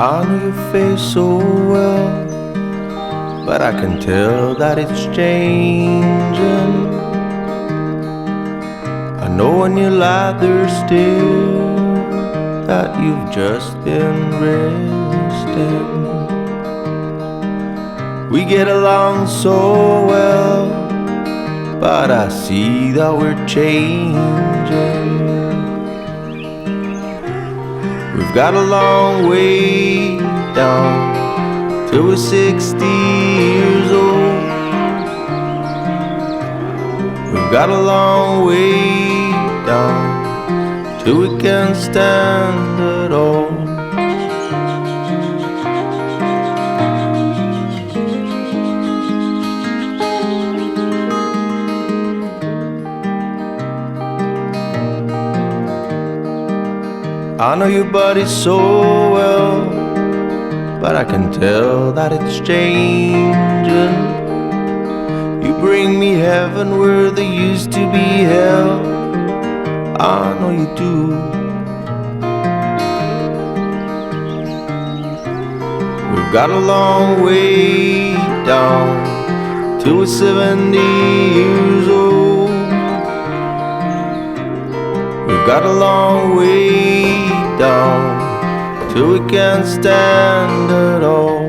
I know your face so well, but I can tell that it's changing. I know when you lie there still that you've just been resting. We get along so well, but I see that we're changing. We've got a long way down till we're 60 years old. We've got a long way down till we can stand at all. I know your body so well, but I can tell that it's changing. You bring me heaven where there used to be hell. I know you do. We've got a long way down till we're 70 years old. We've got a long way down till we can't stand at all.